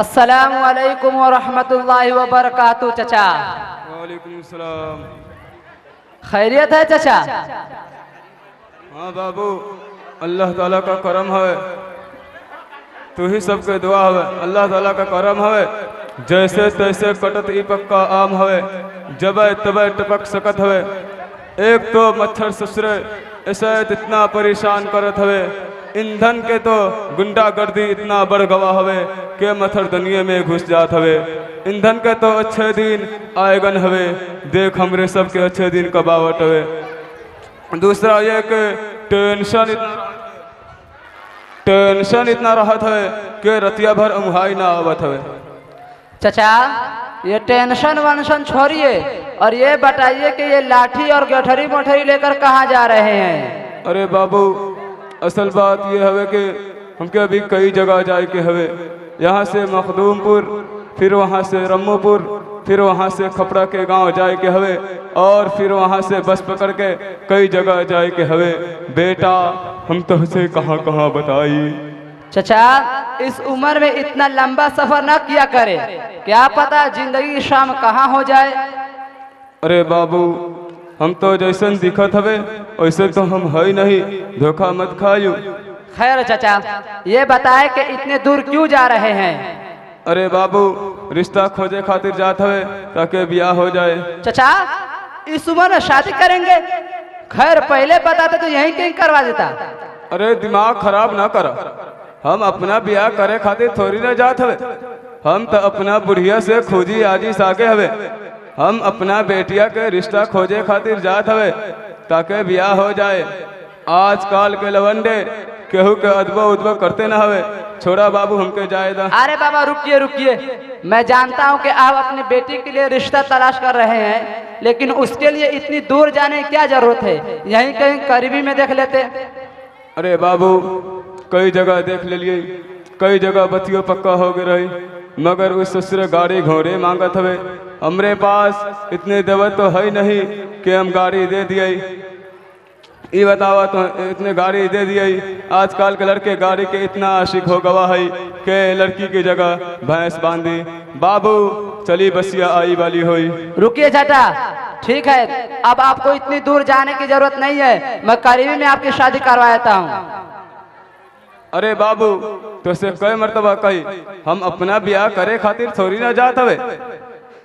अस्सलामु अलैकुम व रहमतुल्लाहि व बरकातुहू। चचा वालेकुम सलाम। खैरियत है चचा? हाँ बाबू, अल्लाह ताला का करम है, तू ही सबके दुआ है। अल्लाह ताला का करम है, जैसे तैसे कटत ई पक्का आम है, जब तब टपक सकत है। एक तो मच्छर ससुरे ऐसा इतना परेशान करत हवे, ईंधन के तो गुंडागर्दी इतना बढ़ गवा हवे के मच्छर दुनिया में घुस जात हवे। ईंधन के तो अच्छे दिन आएगन हवे, देख हमरे सबके अच्छे दिन कब आवत हवे। दूसरा ये कि टेंशन इतना रहत है कि रतिया भर उंघाई ना आवत हवे। चचा ये टेंशन वंशन छोड़िए और ये बताइए कि ये लाठी और गठरी मोठरी लेकर कहाँ जा रहे हैं? अरे बाबू, असल बात ये हवे कि हमके अभी कई जगह जाए के हवे। यहाँ से मखदूमपुर, फिर वहाँ से रम्मूपुर, फिर वहाँ से खपड़ा के गांव जाए के हवे, और फिर वहाँ से बस पकड़ के कई जगह जाए के हवे। बेटा हम तो उसे कहाँ कहाँ बताई। चचा इस उम्र में इतना लंबा सफर न किया करे, क्या पता जिंदगी शाम कहाँ हो जाए। अरे बाबू, हम तो जैसन दिखत हवे वैसे तो हम है ही नहीं, धोखा मत खायू। खैर चचा ये बताए कि इतने दूर क्यों जा रहे हैं? अरे बाबू, रिश्ता खोजे खातिर जात हवे ताकि ब्याह हो जाए। चचा इस उम्र में शादी करेंगे? खैर पहले बताते तो यहीं कहीं करवा देता। अरे दिमाग खराब ना करा, हम अपना ब्याह करे खातिर थोड़ी ना जात हवे। हम तो अपना बुढ़िया से खोजी आजी सागे हवे। हम अपना बेटिया के रिश्ता खोजे खातिर जात हवे ताकि ब्याह हो जाए। आजकल के लवंडे केहू के अदबो उदबो करते ना हवे। छोड़ा बाबू, हमके जाए दा। अरे बाबा रुकिए रुकिए, मैं जानता हूँ कि आप अपनी बेटी के लिए रिश्ता तलाश कर रहे हैं, लेकिन उसके लिए इतनी दूर जाने की क्या जरूरत है? यहीं कहीं करीबी में देख लेते। अरे बाबू, कई जगह देख ले लिए, कई जगह बतियो पक्का हो गए रही, मगर उस ससुर गाड़ी घोड़े मांगत हवे। हमरे पास इतने दवत तो है नहीं कि हम गाड़ी दे दिए। ये बतावा तो इतने गाड़ी दे दिए। आजकल के लड़के गाड़ी के इतना आशिक हो गवा है कि लड़की की जगह भैंस बांधी। बाबू चली बसिया आई वाली हुई। रुकिए चाचा, ठीक है, अब आपको इतनी दूर जाने की जरूरत नहीं है, मैं करीबी में आपकी शादी करवाता हूँ। अरे बाबू, तो से कई मर्तबा कही हम अपना ब्याह करे खातिर थोड़ी ना जात हवे।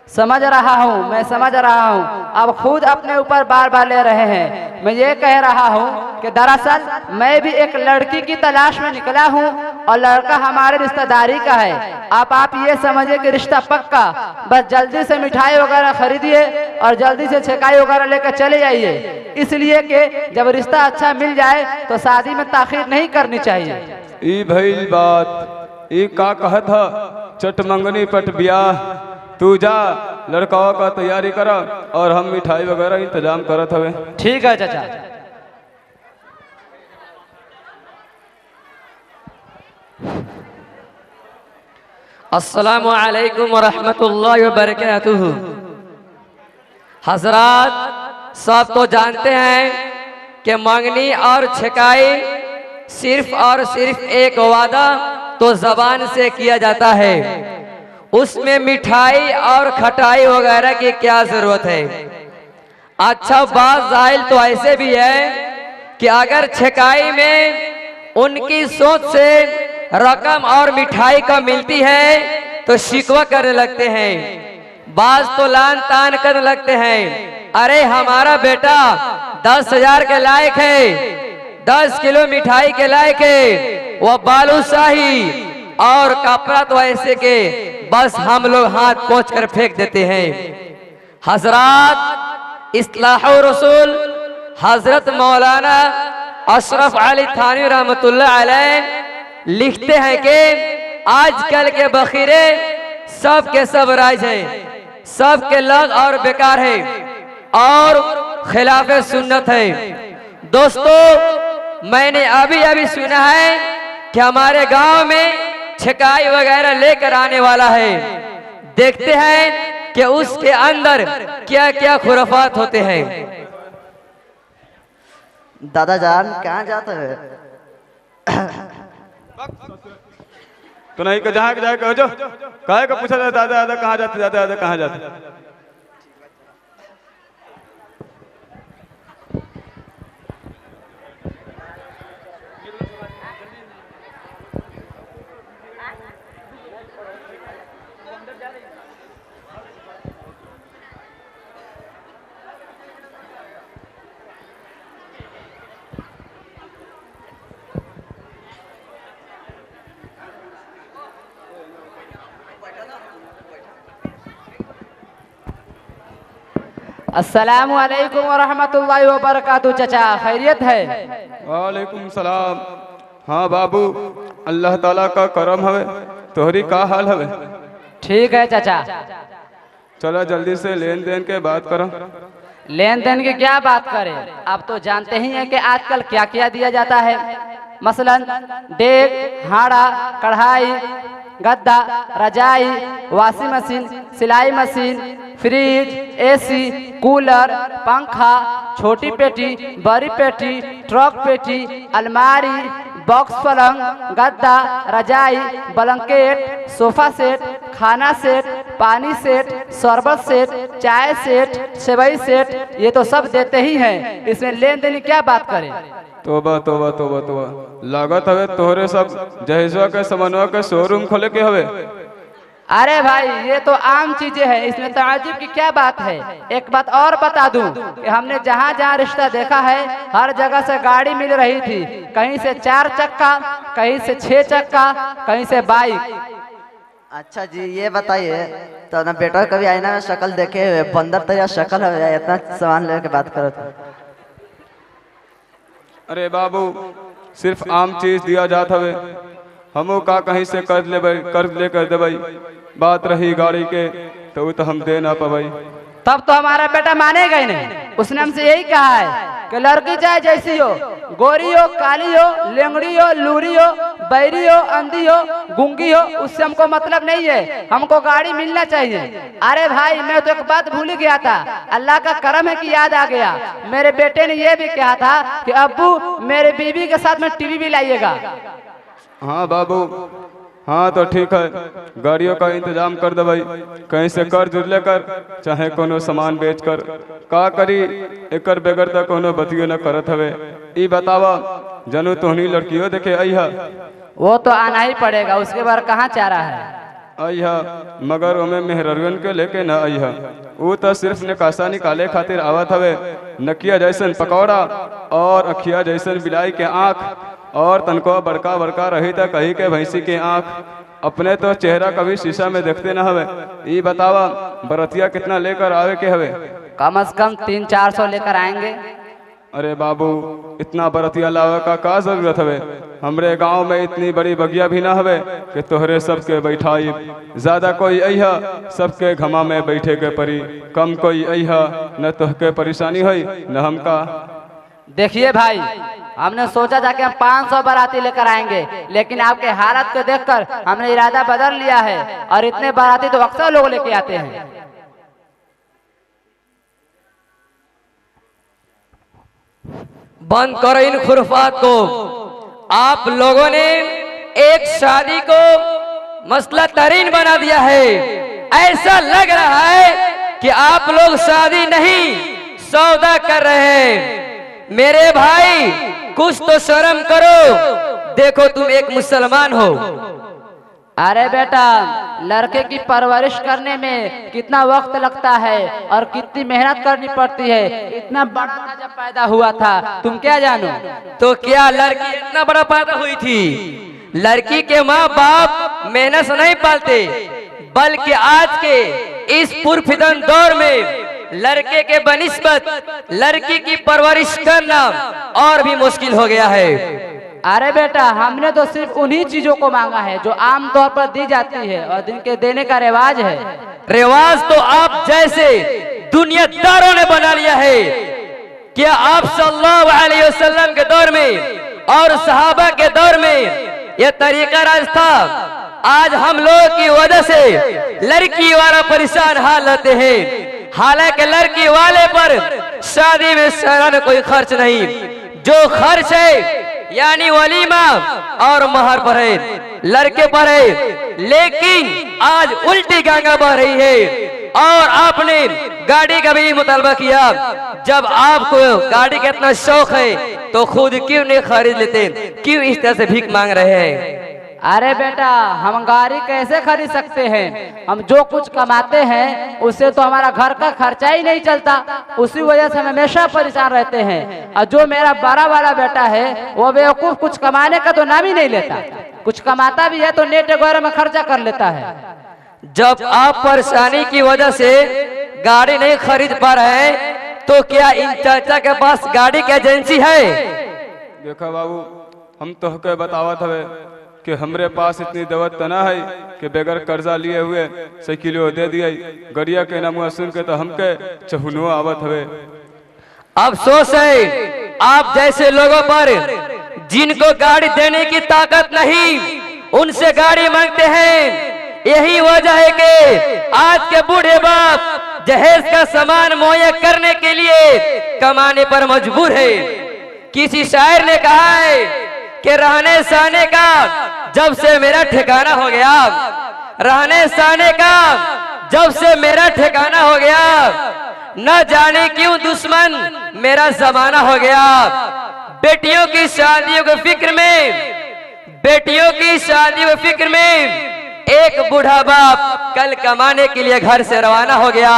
समझ रहा हूँ, मैं समझ रहा हूँ, अब खुद अपने ऊपर बार बार ले रहे हैं। मैं ये कह रहा हूँ कि दरअसल मैं भी एक लड़की की तलाश में निकला हूँ और लड़का हमारे रिश्तेदारी का है। आप ये समझिए कि रिश्ता पक्का, बस जल्दी से मिठाई वगैरह खरीदिए और जल्दी से छकाई वगैरह लेकर चले जाइए, इसलिए कि जब रिश्ता अच्छा मिल जाए तो शादी में ताखीर नहीं करनी चाहिए। ई भइल बात, ई का कहत ह चट मंगनी पट ब्याह। तू जा लड़काओं का तैयारी करा और हम मिठाई वगैरह इंतजाम करत हवे। ठीक है चाचा। अस्सलामु अलैकुम व रहमतुल्लाहि व बरकातुहू। हजरात सब तो जानते हैं कि मंगनी और छकाई सिर्फ और सिर्फ एक वादा तो जबान से किया जाता है, उसमें मिठाई और खटाई वगैरह की क्या जरूरत है। अच्छा बात जाहिल तो ऐसे भी है कि अगर छकाई में उनकी सोच से रकम और मिठाई का मिलती है तो शिकवा करने लगते हैं, बाज तो लान तान करने लगते हैं। अरे हमारा बेटा 10,000 के लायक है, 10 किलो मिठाई के लायक है, वह बालूशाही और कपड़ा तो ऐसे के बस हम लोग हाथ पहुंच कर फेंक देते हैं। हजरात इस्लाह रसूल हजरत मौलाना अशरफ अली थानवी रहमतुल्लाह अलैह लिखते हैं कि आजकल के बखीरे सब के सब राज हैं, सब के लग और बेकार है और खिलाफ सुन्नत है। दोस्तों मैंने अभी अभी सुना है कि हमारे गांव में छकाई वगैरह लेकर आने वाला है, देखते हैं कि उसके अंदर क्या क्या खुराफात होते हैं। दादा जान कहाँ जाते हैं? तो नहीं कि जहाँ के जाए कहो जो काहे का पूछा जाए दादा दादा कहाँ जाते दादा दादा कहाँ जाते। अस्सलामु अलैकुम वरहमतुल्लाहि वबरकातुहू। चाचा खैरियत है? वालेकुम सलाम। हाँ बाबू, अल्लाह ताला का करम हवे। तोहरी का हाल हवे? ठीक है चाचा। चलो जल्दी से लेन देन के बात करो। लेन देन की क्या बात करें, आप तो जानते ही हैं कि आजकल क्या क्या दिया जाता है। मसलन डेग, हाड़ा, कढ़ाई, गद्दा, रजाई, वॉशिंग मशीन, सिलाई मशीन, फ्रिज, एसी, कूलर, पंखा, छोटी पेटी, बड़ी पेटी, ट्रक पेटी, अलमारी, बॉक्स पलंग, गद्दा, रजाई, ब्लैंकेट, सोफा सेट, खाना सेट, पानी सेट, शरबत सेट, चाय सेट, सेवई सेट, ये तो सब देते ही हैं। इसमें लेन देन की क्या बात करें। तोबा तोबा तोबा तोबा, लागत हवे तोहरे सब जहेजवा के समन्वय के शोरूम खोले के हवे। अरे भाई ये तो आम चीजें हैं, इसमें ताज्जुब की क्या बात है। एक बात और बता दूं कि हमने जहाँ जहाँ रिश्ता देखा है हर जगह से गाड़ी मिल रही थी, कहीं से 4 चक्का, कहीं से 6 चक्का, कहीं से बाइक। अच्छा जी ये बताइए तो ना बेटा कभी आईना में शक्ल देखे हुए बंदर तो या शक्ल है इतना सामान लेके बात करो तो। अरे बाबू, सिर्फ आम चीज दिया जात हवे, हमो का कहीं से कर्ज ले कर दे भाई। बात रही गाड़ी के तो वो तो हम दे ना पाई। तब तो हमारा बेटा मानेगा ही नहीं। उसने हमसे यही कहा है कि लड़की चाहे जैसी हो, गोरी हो, काली हो, लेंगड़ी हो, लूरी हो, बैरी हो, अंधी हो, गूंगी हो, उससे हमको मतलब नहीं है, हमको गाड़ी मिलना चाहिए। अरे भाई मैं तो एक बात भूल गया था, अल्लाह का करम है कि याद आ गया। मेरे बेटे ने यह भी कहा था कि अब्बू मेरे बीवी के साथ में टीवी भी लाइएगा। हाँ बाबू, हाँ तो ठीक है, गाड़ियों का इंतजाम कर दे भाई। कहीं से कर्ज लेकर चाहे कोनो सामान बेच कर का करी, एकर बेगर तक कोनो बतियो न करत हवे। ई बतावा जनू तोहनी लड़कियों देखे अइहा? वो तो आना ही पड़ेगा, उसके बाद कहाँ चारा है। अइहा, मगर ओमे मेहररुन के लेके न अइहा। वो तो सिर्फ निकासा निकाले खातिर आवत हवे। नकिया जैसन पकौड़ा और अखिया जैसन बिलाई के आँख और तनको बड़का बड़का रही था कही के भैंसी के आँख। अपने तो चेहरा कभी शीशा में देखते न हवे। ये बतावा बरतिया कितना लेकर आवे के हवे? कम से कम 300-400 लेकर आएंगे। अरे बाबू, इतना बरतिया लावे का जरूरत हवे? हमरे गांव में इतनी बड़ी बगिया भी ना हवे कि तोहरे सबके बैठाई। ज्यादा कोई अइहा सबके घमा में बैठे के परी, कम कोई अइहा न तोहके परेशानी हुई न हमका। देखिए भाई, हमने सोचा था कि हम 500 बाराती लेकर आएंगे, लेकिन आपके हालत को देखकर हमने इरादा बदल लिया है और इतने बाराती तो अक्सर लोग लेके आते हैं। बंद करो इन खुरफात को। आप लोगों ने एक शादी को मसला तरीन बना दिया है। ऐसा लग रहा है कि आप लोग शादी नहीं सौदा कर रहे हैं। मेरे भाई कुछ तो शर्म करो, देखो तुम एक मुसलमान हो। अरे बेटा, लड़के की परवरिश करने में कितना वक्त लगता है और कितनी मेहनत करनी पड़ती है। इतना बड़ा जब पैदा हुआ था तुम क्या जानो। तो क्या लड़की इतना बड़ा पैदा हुई थी? लड़की के माँ बाप मेहनत से नहीं पालते, बल्कि आज के इस पुरफिदन दौर में लड़के के बनिस्बत लड़की की परवरिश करना और भी मुश्किल हो गया है। अरे बेटा, हमने तो सिर्फ उन्हीं चीजों को मांगा है जो आम तौर पर दी जाती है और जिनके देने का रिवाज है। रिवाज तो आप जैसे दुनियादारों ने बना लिया है। क्या आप सल्लल्लाहु अलैहि वसल्लम के दौर में और सहाबा के दौर में यह तरीका राज था? आज हम लोग की वजह से लड़की वाला परेशान हाल रहते हैं। हालांकि लड़की वाले पर शादी में सालाना कोई खर्च नहीं, जो खर्च है यानी वलीमा और महर पर है, लड़के पर है। लेकिन आज उल्टी गंगा बह रही है और आपने गाड़ी का भी मुतालबा किया। जब आपको गाड़ी का इतना शौक है तो खुद क्यों नहीं खरीद लेते, क्यों इस तरह से भीख मांग रहे हैं? अरे बेटा, हम गाड़ी कैसे खरीद सकते हैं? हम जो कुछ कमाते हैं उससे तो हमारा घर का खर्चा ही नहीं चलता। उसी वजह से हम हमेशा परेशान रहते हैं। और जो मेरा बड़ा वाला बेटा है वो बेवकूफ कुछ कमाने का तो नाम ही नहीं लेता। कुछ कमाता भी है तो नेट वगैरह में खर्चा कर लेता है। जब आप परेशानी की वजह से गाड़ी नहीं खरीद पा रहे हैं तो क्या इन चाचा के पास गाड़ी की एजेंसी है? देखा बाबू, हम तो के बतावत हवे कि हमरे पास इतनी दवत तना है कि बगैर कर्जा लिए हुए साइकिलो दे दिए। गरिया के नमुआ सुन के तो हमके चहुनो आवत हवे। अफसोस है आप जैसे लोगों पर जिनको गाड़ी देने की ताकत नहीं, उनसे गाड़ी मांगते हैं। यही वजह है कि आज के बूढ़े बाप जहेज का सामान मुहैया करने के लिए कमाने पर मजबूर है। किसी शायर ने कहा है कि रहने सहने का जब से मेरा ठिकाना हो गया, रहने सहने का जब से मेरा ठिकाना हो गया, न जाने क्यों दुश्मन मेरा जमाना हो गया। बेटियों की शादियों के फिक्र में, बेटियों की शादियों के फिक्र में एक बूढ़ा बाप कल कमाने के लिए घर से रवाना हो गया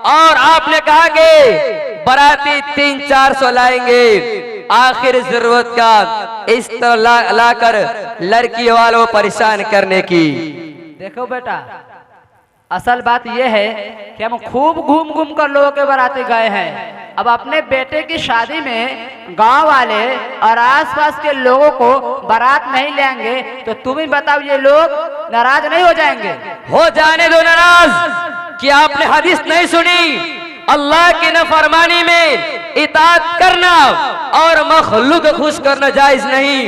और आपने कहा कि बाराती 300-400 लाएंगे। आखिर जरूरत का इस तरह लाकर लड़की वालों परेशान करने की। देखो बेटा, असल बात यह है कि हम खूब घूम घूम कर लोगों के बाराती गए हैं। अब अपने बेटे की शादी में गांव वाले और आसपास के लोगों को बारात नहीं लेंगे तो तुम ही बताओ, ये लोग नाराज नहीं हो जाएंगे? हो जाने दो नाराज। कि आपने हदीस नहीं सुनी? अल्लाह की नफरमानी में इताअत करना और मखलूक खुश करना जायज नहीं।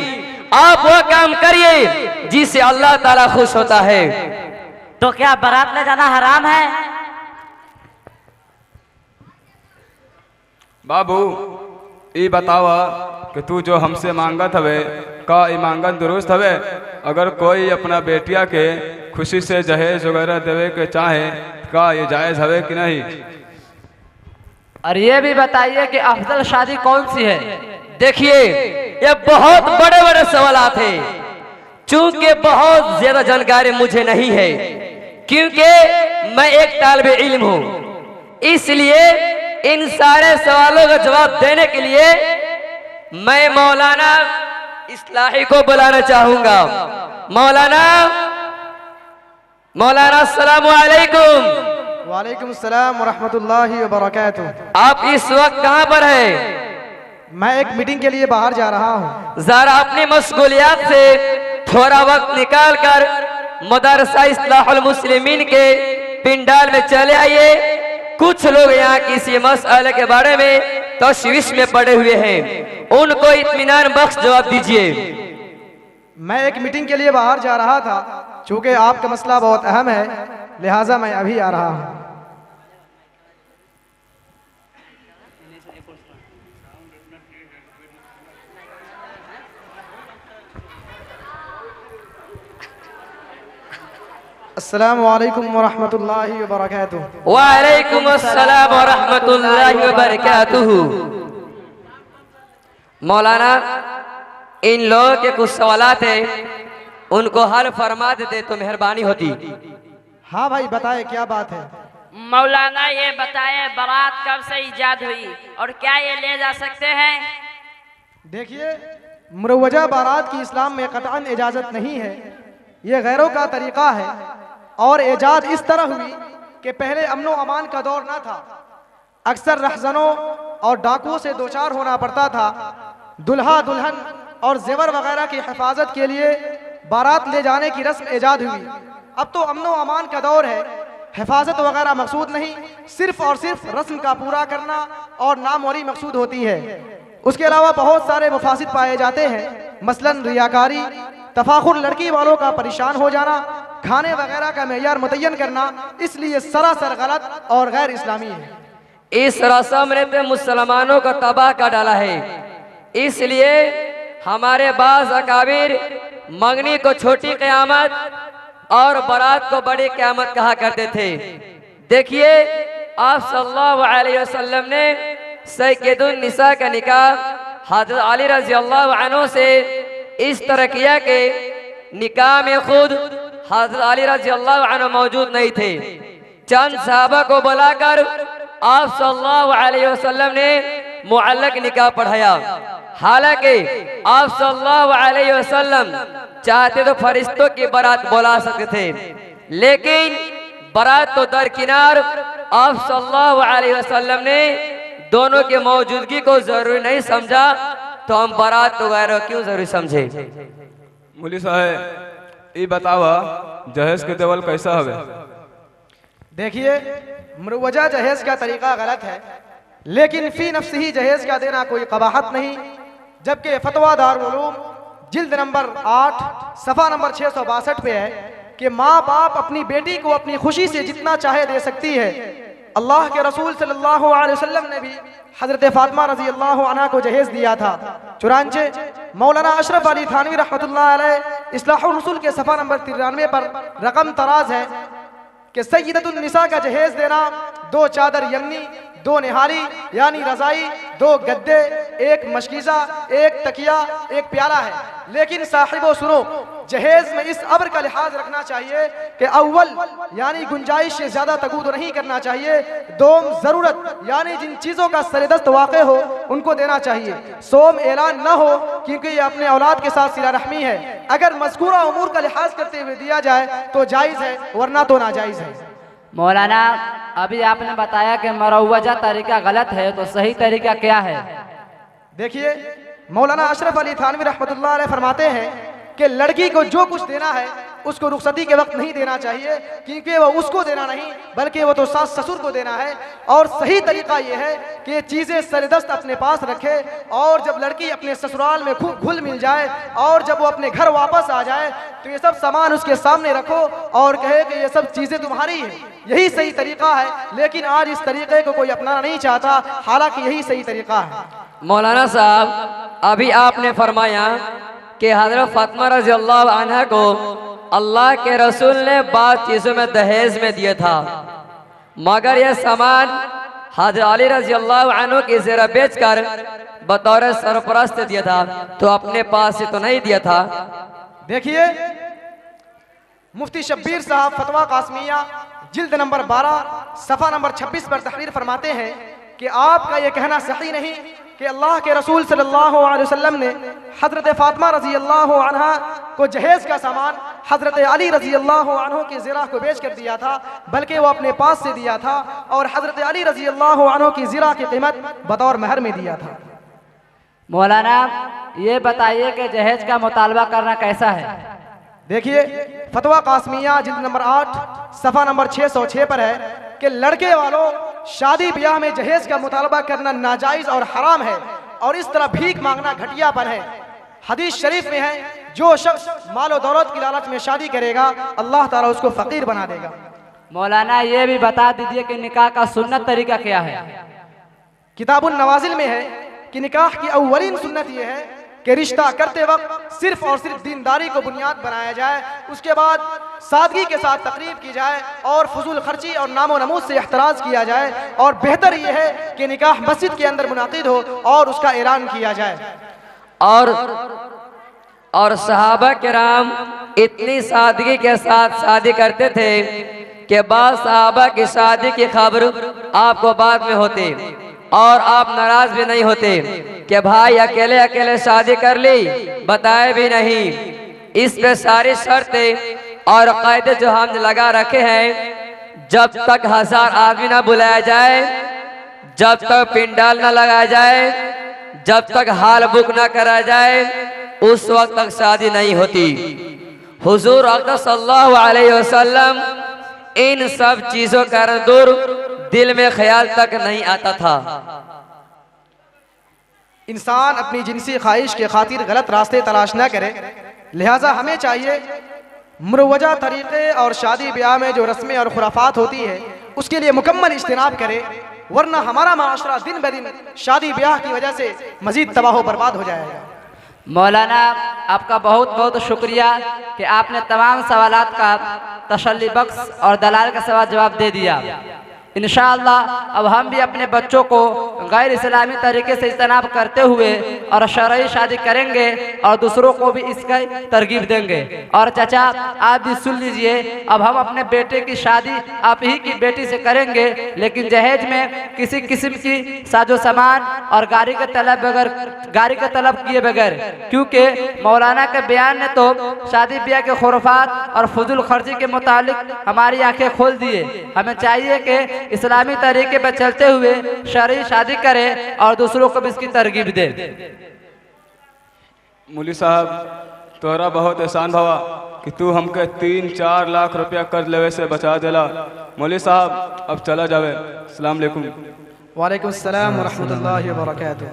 आप वो काम करिए जिससे अल्लाह ताला खुश होता है। तो क्या बारात ले जाना हराम है? बाबू, ये बतावा कि तू जो हमसे मांगत हवे का ये मांगत दुरुस्त हवे? अगर कोई अपना बेटिया के खुशी से जहेज वगैरह देवे के चाहे का ये जायज हवे कि नहीं? और ये भी बताइए कि अफजल शादी कौन सी है? देखिए, ये बहुत बड़े बड़े सवालात हैं। चूंकि बहुत ज्यादा जानकारी मुझे नहीं है, क्योंकि मैं एक तालिबे इल्म हूँ, इसलिए इन सारे सवालों का जवाब देने के लिए मैं मौलाना इस्लाही को बुलाना चाहूंगा। मौलाना अस्सलामु अलैकुम। वालेकुम सलाम वरहमतुल्लाहि वबरकातुह। आप इस वक्त कहाँ पर हैं? मैं एक मीटिंग के लिए बाहर जा रहा हूँ। जरा अपनी मशगूलियात से थोड़ा वक्त निकाल कर मदरसा इस्लाहुल मुस्लिमीन के पिंडाल में चले आइए। कुछ लोग यहाँ किसी मसले के बारे में तशवीश में पड़े हुए हैं, उनको इत्मीनान बख्श जवाब दीजिए। मैं एक मीटिंग के लिए बाहर जा रहा था। चूँकि आपका मसला बहुत अहम है, लिहाजा मैं अभी आ रहा हूँ। अस्सलामु अलैकुम वरहमतुल्लाहि वबरकातुह। वालेकुम अस्सलाम वरहमतुल्लाहि वबरकातुहू। मौलाना, इन लोगों के कुछ सवालात हैं, उनको हल फरमा देते तो मेहरबानी होती। हाँ भाई, बताए क्या बात है? मौलाना ये बताए, बारात कब से इजाद हुई और क्या ये ले जा सकते हैं? देखिए, मुरवजा बारात की इस्लाम में कतअन इजाज़त नहीं है। ये गैरों का तरीक़ा है और इजाद इस तरह हुई कि पहले अमनो अमान का दौर ना था। अक्सर रहजनों और डाकुओं से दो चार होना पड़ता था। दुल्हा दुल्हन और जेवर वगैरह की हिफाजत के लिए बारात ले जाने की रस्म इजाद हुई। अब तो अमनो अमान का दौर है, हिफाजत वगैरह मकसूद नहीं, सिर्फ और सिर्फ रस्म का पूरा करना और नामोरी मकसूद होती है। उसके अलावा बहुत सारे मुफासिद पाए जाते हैं, मसलन रियाकारी, तफाखुर, लड़की वालों का परेशान हो जाना, खाने वगैरह का मेयार मुतय्यन करना। इसलिए सरासर गलत और गैर इस्लामी है। इस रस्म ने तो मुसलमानों को तबाह कर डाला है। इसलिए हमारे बाज अकाबिर मंगनी को छोटी क़यामत और बारात को बड़ी क़यामत कहा करते थे। देखिए आप सल्लल्लाहु अलैहि वसल्लम ने सैयदुन निसा का निकाह हज़रत अली रज़ी अल्लाह अन्हु से इस तरह किया कि निकाह में खुद हज़रत अली रज़ी अल्लाह अन्हु मौजूद नहीं थे। चंद सहाबा को बुलाकर आप सल्लल्लाहु अलैहि वसल्लम ने मुअल्लक निकाह पढ़ाया। हालांकि आप सल्लल्लाहु अलैहि वसल्लम चाहते तो फरिश्तों की बारात बुला सकते थे, लेकिन बारात तो दरकिनार आप सल्लल्लाहु अलैहि वसल्लम ने दोनों की मौजूदगी को जरूरी नहीं समझा, तो हम बारात तो गैर क्यों जरूरी समझे। मुली साहब ये बतावा जहेज के देवल कैसा हवे? देखिए मुरवजा जहेज का तरीका गलत है, लेकिन फी नफ्सी ही जहेज का देना कोई कबाहत नहीं। जबकि फतवा दारुल उलूम जिल्द नंबर 8 सफ़ा नंबर 662 पे है कि माँ बाप अपनी बेटी को अपनी खुशी से जितना चाहे दे सकती है। अल्लाह के रसूल सल्लल्लाहु अलैहि वसल्लम ने भी हजरत फातिमा रजी अल्लाह अन्हा को जहेज दिया था। चुनांचे मौलाना अशरफ अली थानवी रहमतुल्लाह अलैह इस्लाहुर रसूल के सफ़ा नंबर 93 पर रकम तराज है कि सय्यदतुन निसा का जहेज देना 2 चादर यमनी, 2 निहारी यानी रजाई, 2 गद्दे, 1 मशकीज़ा, 1 तकिया, 1 प्याला है। लेकिन साहिबो सुनो, जहेज में इस अब्र का लिहाज रखना चाहिए कि अव्वल यानी गुंजाइश से ज्यादा तगूद नहीं करना चाहिए, दोम जरूरत यानी जिन चीजों का सरेदस्त वाक़े हो उनको देना चाहिए, सोम ऐलान न हो, क्योंकि ये अपने औलाद के साथ सिला रहमी है। अगर मज़कूरा उमूर का लिहाज करते हुए दिया जाए तो जायज़ है, वरना तो नाजायज़ है। मौलाना अभी आपने बताया कि मरवजा तरीका गलत है, तो सही तरीका क्या है? देखिए मौलाना अशरफ अली थानवी रहमतुल्लाह अलैह फरमाते हैं कि लड़की को जो कुछ देना है उसको रुखसती के वक्त नहीं देना चाहिए, क्योंकि वो उसको देना नहीं बल्कि वो तो सास ससुर को देना है। और सही तरीका ये है कि ये चीज़ें सरदस्त अपने पास रखे, और जब लड़की अपने ससुराल में खूब घुल मिल जाए और जब वो अपने घर वापस आ जाए तो ये सब सामान उसके सामने रखो और कहे कि ये सब चीज़ें तुम्हारी हैं। यही सही तरीका है, लेकिन आज इस तरीके को कोई अपनाना नहीं चाहता, हालांकि यही सही तरीका है। मौलाना साहब अभी आपने फरमाया कि हज़रत फातिमा रज़ी अल्लाह अन्हा को अल्लाह के रसूल ने बाद चीज़ों में दहेज में दिया था, मगर यह सामान हज़रत अली रज़ी अल्लाह अन्हु की ज़रा बेचकर बतौर सरपरस्त दिया था, तो अपने पास से तो नहीं दिया था। देखिए मुफ्ती शब्बीर साहब फतवा कासमिया जिल्द नंबर 12 सफ़ा नंबर 26 पर तहरीर फरमाते हैं कि आपका यह कहना सही नहीं कि अल्लाह के रसूल सल्लल्लाहु अलैहि वसल्लम ने हज़रत फातिमा रज़ी अल्लाह अन्हा को जहेज का सामान हज़रत अली रज़ी अल्लाह अन्हु की ज़िरा को बेच कर दिया था, बल्कि वो अपने पास से दिया था और हज़रत अली रज़ी अल्लाह अन्हु की ज़िरा की कीमत बतौर महर में दिया था। मौलाना ये बताइए कि जहेज का मुतालबा करना कैसा है? देखिए फतवा कासमिया जिल्द नंबर 8 सफ़ा नंबर 606 पर है कि लड़के वालों शादी ब्याह में जहेज का मुतालबा करना नाजायज और हराम है, और इस तरह भीख मांगना घटियापन है। हदीस शरीफ में है जो शख्स मालो दौलत की लालच में शादी करेगा अल्लाह ताला उसको फकीर बना देगा। मौलाना ये भी बता दीजिए कि निकाह का सुन्नत तरीका क्या है? किताबुन नवाजिल में है कि निकाह की अव्वलीन सुन्नत यह है कि रिश्ता करते वक्त सिर्फ और सिर्फ दीनदारी को बुनियाद बनाया जाए, उसके बाद सादगी के साथ तकरीब की जाए और फजूल खर्ची और नामो नमूद से एहतराज किया जाए, और बेहतर यह है कि निकाह मस्जिद के अंदर मुनाकिद हो और उसका ऐलान किया जाए। और सहाबा किराम इतनी सादगी के साथ शादी करते थे कि बाद सहाबा की शादी की खबर आपको बाद में होती और आप नाराज भी नहीं होते कि भाई अकेले अकेले शादी कर ली, बताए भी नहीं। इस पे सारी शर्तें और कायदे जो हम लगा रखे हैं, जब तक 1000 आदमी ना बुलाया जाए, जब तक पिंडाल ना लगाया जाए, जब तक हाल बुक ना करा जाए, उस वक्त तक शादी नहीं होती। हुजूर अक़दस सल्लल्लाहु अलैहि वसल्लम इन सब चीजों का दूर दिल में ख्याल तक नहीं आता था। इंसान अपनी जिनसी ख्वाहिश के खातिर गलत रास्ते तलाश न करे, लिहाजा हमें चाहिए मुरवजा तरीक़े और शादी ब्याह में जो रस्में और खुराफात होती है उसके लिए मुकम्मल इज्तिनाब करे, वरना हमारा माशरा दिन ब दिन शादी ब्याह की वजह से मजीद तबाह बर्बाद हो जाएगा। मौलाना आपका बहुत बहुत शुक्रिया कि आपने तमाम सवालात का तसल्ली बख्श और दलाल का सवाल जवाब दे दिया। इंशाअल्लाह अब हम भी अपने बच्चों को गैर इस्लामी तरीके से इज्तनाब करते हुए और शरई शादी करेंगे और दूसरों को भी इसका तरगीब देंगे। और चाचा आप भी सुन लीजिए, अब हम अपने बेटे की शादी आप ही की बेटी से करेंगे, लेकिन जहेज में किसी किस्म की साजो सामान और गाड़ी का तलब किए बगैर, क्योंकि मौलाना के बयान ने तो शादी ब्याह के खुराफात और फजूल खर्ची के मुतालिक हमारी आंखें खोल दिए। हमें चाहिए कि इस्लामी तरीके पर चलते हुए शरई शादी करे और दूसरों को भी इसकी तरगीब दे। मौलवी साहब तोरा बहुत एहसान भवा कि तू हमके 3-4 लाख रुपया कर्ज लेवे से बचा देला। मौलवी साहब अब चला जावे। अस्सलाम वालेकुम। वालेकुम अस्सलाम व रहमतुल्लाहि व बरकातुहू।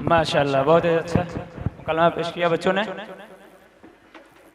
माशाल्लाह बहुत ही अच्छा कलमा पेश किया बच्चों ने।